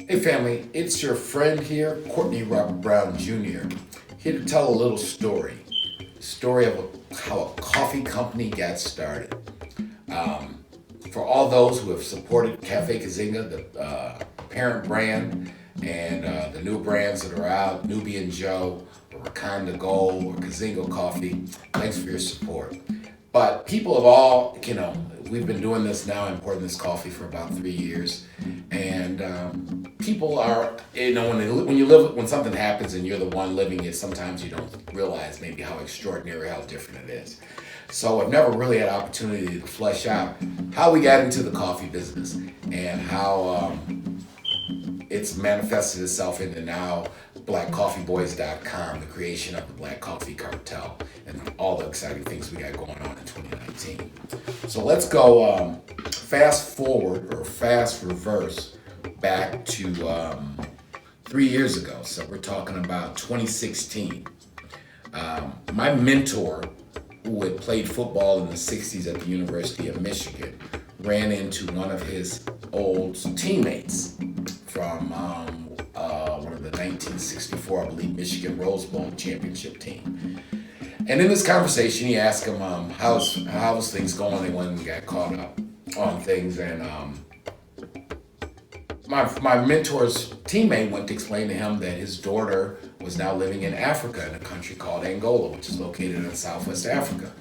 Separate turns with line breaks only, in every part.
Hey family, it's your friend here, Courtney Robert Brown Jr., here to tell a little story. Story of how a coffee company got started. For all those who have supported Cafe Kazinga, the parent brand, and the new brands that are out, Nubian Joe, or Wakanda Gold, or Kazinga Coffee, thanks for your support. But people of all, we've been doing this now, importing this coffee for about 3 years, and people are, when something happens and you're the one living it, sometimes you don't realize maybe how extraordinary, how different it is. So I've never really had opportunity to flesh out how we got into the coffee business and how it's manifested itself into now blackcoffeeboys.com, the creation of the Black Coffee Cartel, and all the exciting things we got going on in 2019. So let's go fast forward or fast reverse back to 3 years ago. So we're talking about 2016. My mentor, who had played football in the 60s at the University of Michigan, ran into one of his old teammates from one of the 1964, I believe, Michigan Rose Bowl championship team. And in this conversation, he asked him, how's things going? They went and got caught up on things. And my mentor's teammate went to explain to him that his daughter was now living in Africa, in a country called Angola, which is located in Southwest Africa.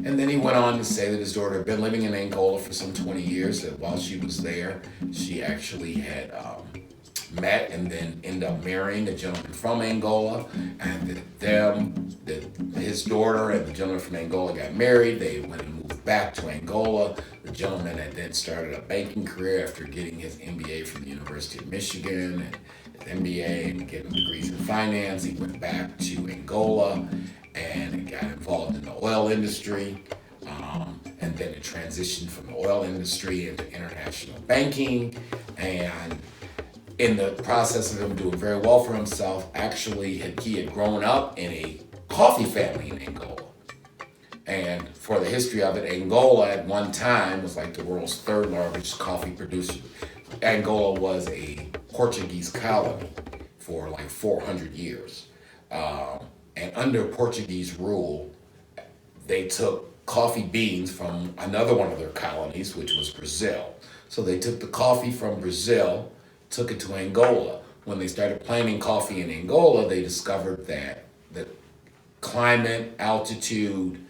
And then he went on to say that his daughter had been living in Angola for some 20 years, that while she was there, she actually had met and then ended up marrying a gentleman from Angola, and that his daughter and the gentleman from Angola got married. They went and moved back to Angola. The gentleman had then started a banking career after getting his MBA from the University of Michigan and his MBA and getting degrees in finance. He went back to Angola and got involved in the oil industry, and then it transitioned from the oil industry into international banking. And in the process of him doing very well for himself, actually he had grown up in a coffee family in Angola. And for the history of it, Angola at one time was like the world's third largest coffee producer. Angola was a Portuguese colony for like 400 years. And under Portuguese rule, they took coffee beans from another one of their colonies, which was Brazil. So they took the coffee from Brazil, took it to Angola. When they started planting coffee in Angola, they discovered that the climate, altitude,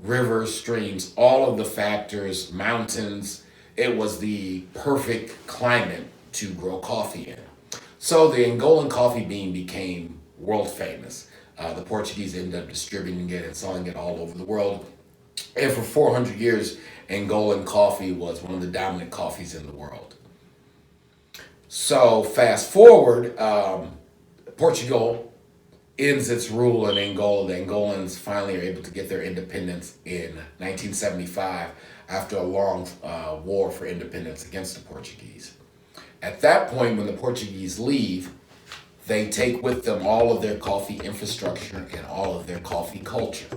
rivers, streams, all of the factors, mountains, it was the perfect climate to grow coffee in. So the Angolan coffee bean became world famous. The Portuguese ended up distributing it and selling it all over the world. And for 400 years, Angolan coffee was one of the dominant coffees in the world. So fast forward, Portugal ends its rule in Angola. The Angolans finally are able to get their independence in 1975 after a long war for independence against the Portuguese. At that point, when the Portuguese leave, they take with them all of their coffee infrastructure and all of their coffee culture.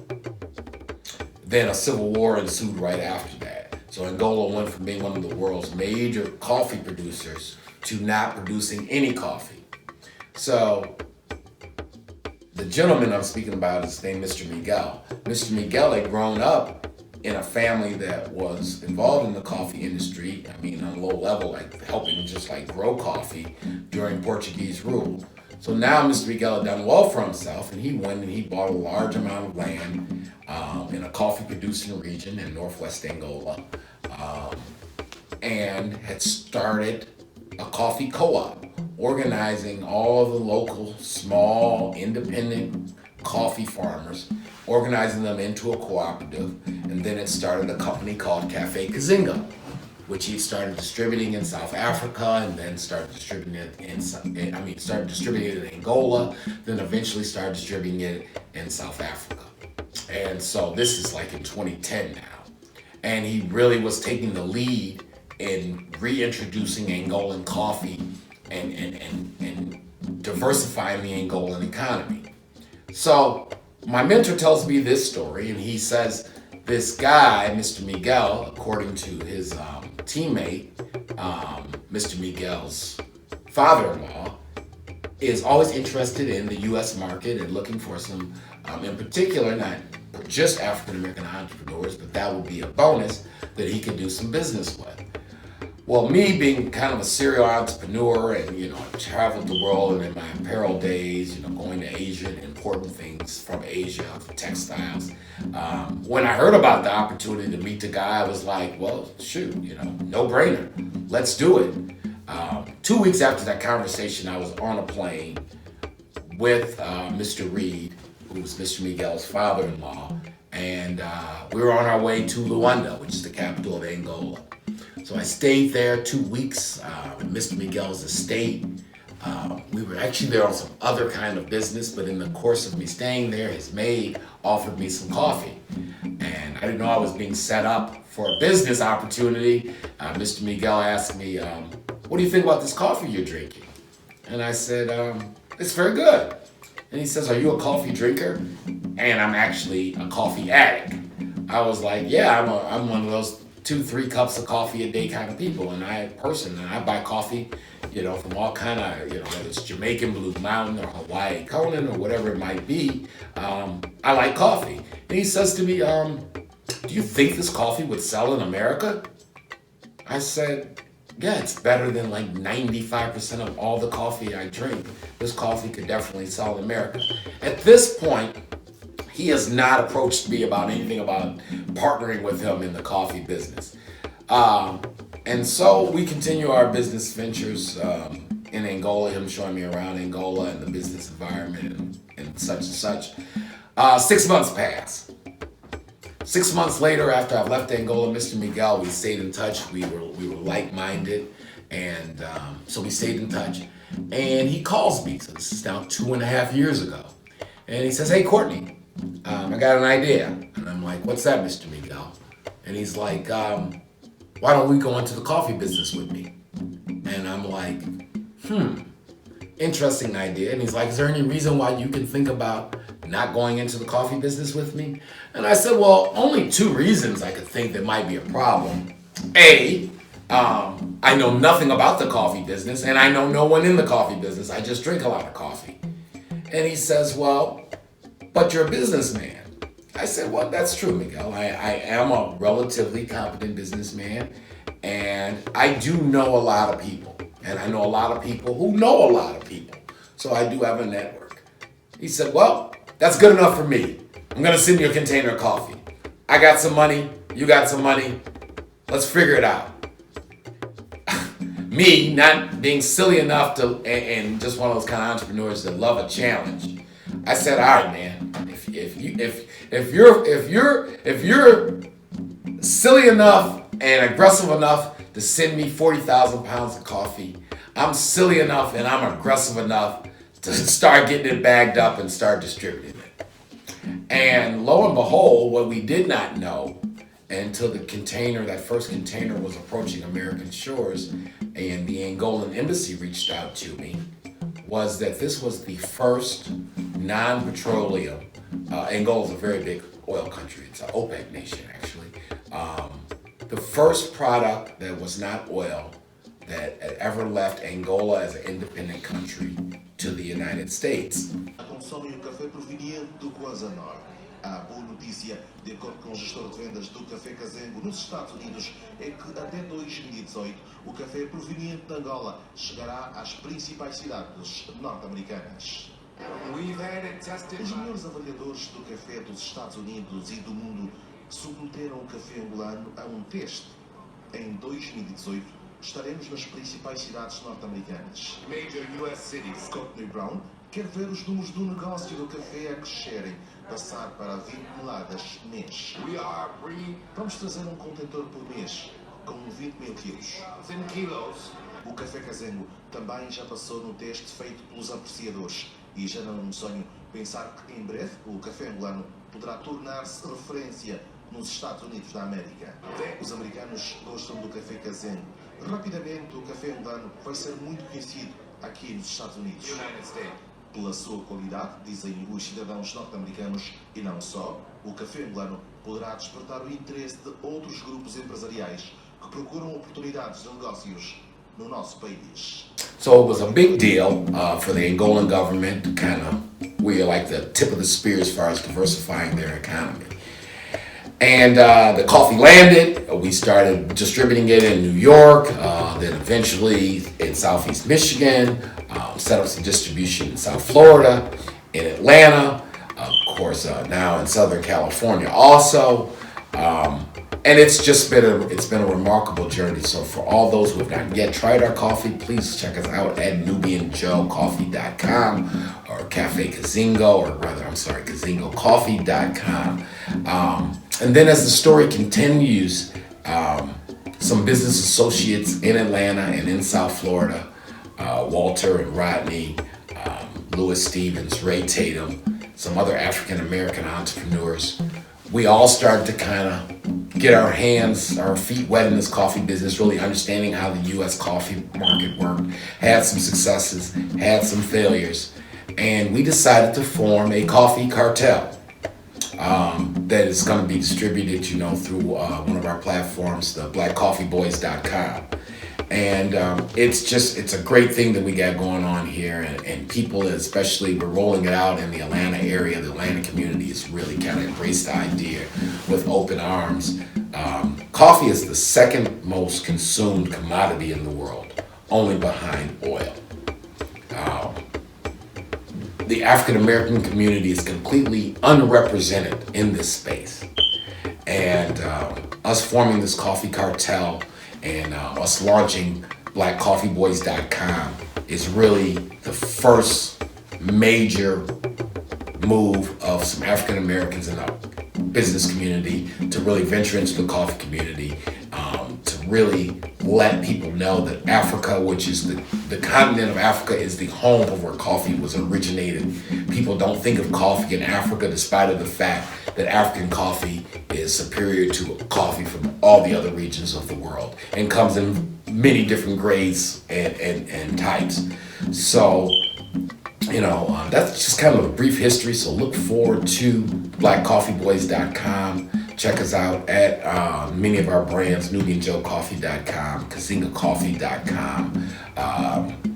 Then a civil war ensued right after that. So Angola went from being one of the world's major coffee producers to not producing any coffee. So the gentleman I'm speaking about is named Mr. Miguel. Mr. Miguel had grown up in a family that was involved in the coffee industry, on a low level, like helping just like grow coffee during Portuguese rule. So now Mr. Miguel had done well for himself, and he went and he bought a large amount of land in a coffee producing region in northwest Angola, and had started a coffee co-op, organizing all of the local, small, independent coffee farmers, organizing them into a cooperative, and then it started a company called Cafe Kazinga, which he started distributing in South Africa, and then started distributing it in Angola, then eventually started distributing it in South Africa. And so this is like in 2010 now. And he really was taking the lead in reintroducing Angolan coffee and diversifying the Angolan economy. So my mentor tells me this story, and he says this guy, Mr. Miguel, according to his teammate, Mr. Miguel's father-in-law is always interested in the U.S. market and looking for some, in particular, not just African-American entrepreneurs, but that would be a bonus that he could do some business with. Well, me being kind of a serial entrepreneur and, I've traveled the world and in my apparel days, going to Asia and importing things from Asia, textiles. When I heard about the opportunity to meet the guy, I was like, well, shoot, no brainer. Let's do it. 2 weeks after that conversation, I was on a plane with Mr. Reed, who was Mr. Miguel's father-in-law, and we were on our way to Luanda, which is the capital of Angola. So I stayed there 2 weeks in Mr. Miguel's estate. We were actually there on some other kind of business, but in the course of me staying there, his maid offered me some coffee. And I didn't know I was being set up for a business opportunity. Mr. Miguel asked me, what do you think about this coffee you're drinking? And I said, it's very good. And he says, are you a coffee drinker? And I'm actually a coffee addict. I was like, yeah, I'm one of those 2-3 cups of coffee a day kind of people. And I buy coffee, from all kind of, whether it's Jamaican Blue Mountain or Hawaii Conan or whatever it might be. I like coffee. And he says to me, do you think this coffee would sell in America? I said, yeah, it's better than like 95% of all the coffee I drink. This coffee could definitely sell in America. At this point, he has not approached me about anything about partnering with him in the coffee business. And so we continue our business ventures in Angola, him showing me around Angola and the business environment and such and such. 6 months pass. 6 months later, after I left Angola, Mr. Miguel, we stayed in touch. We were like-minded, and so we stayed in touch. And he calls me, so this is now 2.5 years ago. And he says, hey, Courtney, I got an idea. And I'm like, what's that, Mr. Miguel? And he's like, why don't we go into the coffee business with me? And I'm like, interesting idea. And he's like, is there any reason why you can think about not going into the coffee business with me? And I said, well, only 2 reasons I could think there might be a problem. A, I know nothing about the coffee business, and I know no one in the coffee business. I just drink a lot of coffee. And he says, well, but you're a businessman. I said, well, that's true, Miguel. I am a relatively competent businessman, and I do know a lot of people. And I know a lot of people who know a lot of people. So I do have a network. He said, well, that's good enough for me. I'm going to send you a container of coffee. I got some money. You got some money. Let's figure it out. Me not being silly enough to, and just one of those kind of entrepreneurs that love a challenge. I said, all right, man, if you're silly enough and aggressive enough to send me 40,000 pounds of coffee, I'm silly enough and I'm aggressive enough to start getting it bagged up and start distributing it. And lo and behold, what we did not know until that first container was approaching American shores and the Angolan embassy reached out to me, was that this was the first non-petroleum, Angola's a very big oil country, it's an OPEC nation actually, the first product that was not oil that had ever left Angola as an independent country to the United States.
Consomem o café proveniente do Guazanor. A boa notícia, de acordo com o gestor de vendas do café Cazengo nos Estados Unidos, é que até 2018 o café proveniente de Angola chegará às principais cidades norte-americanas. Os melhores avaliadores do café dos Estados Unidos e do mundo submeteram o café angolano a um teste. Em 2018, estaremos nas principais cidades norte-americanas. Major US cities. Courtney Brown quer ver os números do negócio do café a crescerem, passar para 20 toneladas mês. Vamos trazer um contentor por mês, com 20 mil quilos. O café Cazengo também já passou no teste feito pelos apreciadores e já não é um sonho pensar que em breve o café angolano poderá tornar-se referência nos Estados Unidos da América. Os americanos gostam do café Cazengo. Rapidamente o café angolano vai ser muito conhecido aqui nos Estados Unidos. Pela sua qualidade, dizem os cidadãos norte-americanos, e não só, o café angolano poderá despertar o interesse de outros grupos empresariais que procuram oportunidades de negócios no nosso país.
So it was a big deal for the Angolan government to kind of, we're like the tip of the spear as far as diversifying their economy. And the coffee landed. We started distributing it in New York, then eventually in Southeast Michigan, set up some distribution in South Florida, in Atlanta, of course now in Southern California also. And it's just been a remarkable journey. So for all those who have not yet tried our coffee, please check us out at NubianJoeCoffee.com or Cafe Cazingo, or rather, I'm sorry, CazingoCoffee.com. And then as the story continues, some business associates in Atlanta and in South Florida, Walter and Rodney, Louis Stevens, Ray Tatum, some other African-American entrepreneurs, we all started to kind of get our feet wet in this coffee business, really understanding how the U.S. coffee market worked, had some successes, had some failures, and we decided to form a coffee cartel that is going to be distributed, through one of our platforms, the blackcoffeeboys.com. And it's a great thing that we got going on here, and people, especially, we're rolling it out in the Atlanta area. The Atlanta community has really kind of embraced the idea with open arms. Coffee is the second most consumed commodity in the world, only behind oil. The African American community is completely unrepresented in this space, and us forming this coffee cartel and us launching blackcoffeeboys.com is really the first major move of some African Americans in the business community to really venture into the coffee community, to really let people know that Africa, which is the continent of Africa, is the home of where coffee was originated. People don't think of coffee in Africa, despite of the fact that African coffee is superior to coffee from all the other regions of the world and comes in many different grades and types. So, that's just kind of a brief history. So look forward to blackcoffeeboys.com. Check us out at many of our brands, NubianJoeCoffee.com, CazingoCoffee.com,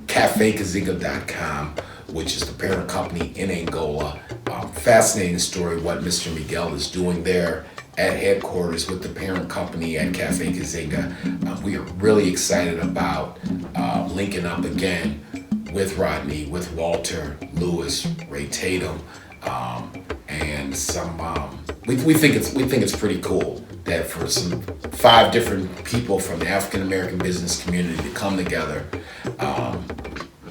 CafeCazingo.com, which is the parent company in Angola. Fascinating story what Mr. Miguel is doing there at headquarters with the parent company at Cafe Cazinga. We are really excited about linking up again with Rodney, with Walter, Lewis, Ray Tatum, and some. We think it's pretty cool that for some 5 different people from the African American business community to come together,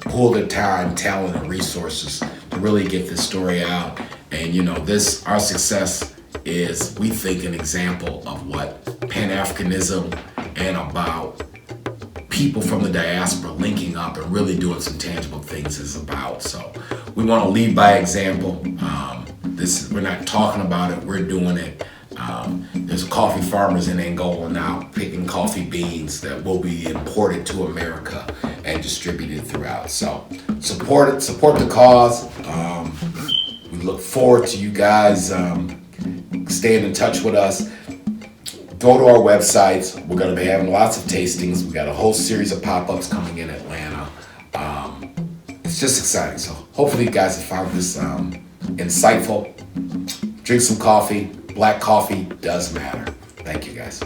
pool their time, talent, and resources to really get this story out. And our success is, we think, an example of what Pan-Africanism and about people from the diaspora linking up and really doing some tangible things is about. So we want to lead by example. We're not talking about it, we're doing it. There's coffee farmers in Angola now picking coffee beans that will be imported to America and distributed throughout. So support it, support the cause. We look forward to you guys staying in touch with us. Go to our websites. We're going to be having lots of tastings. We got a whole series of pop-ups coming in Atlanta. It's just exciting. So hopefully you guys have found this insightful. Drink some coffee. Black coffee does matter. Thank you, guys.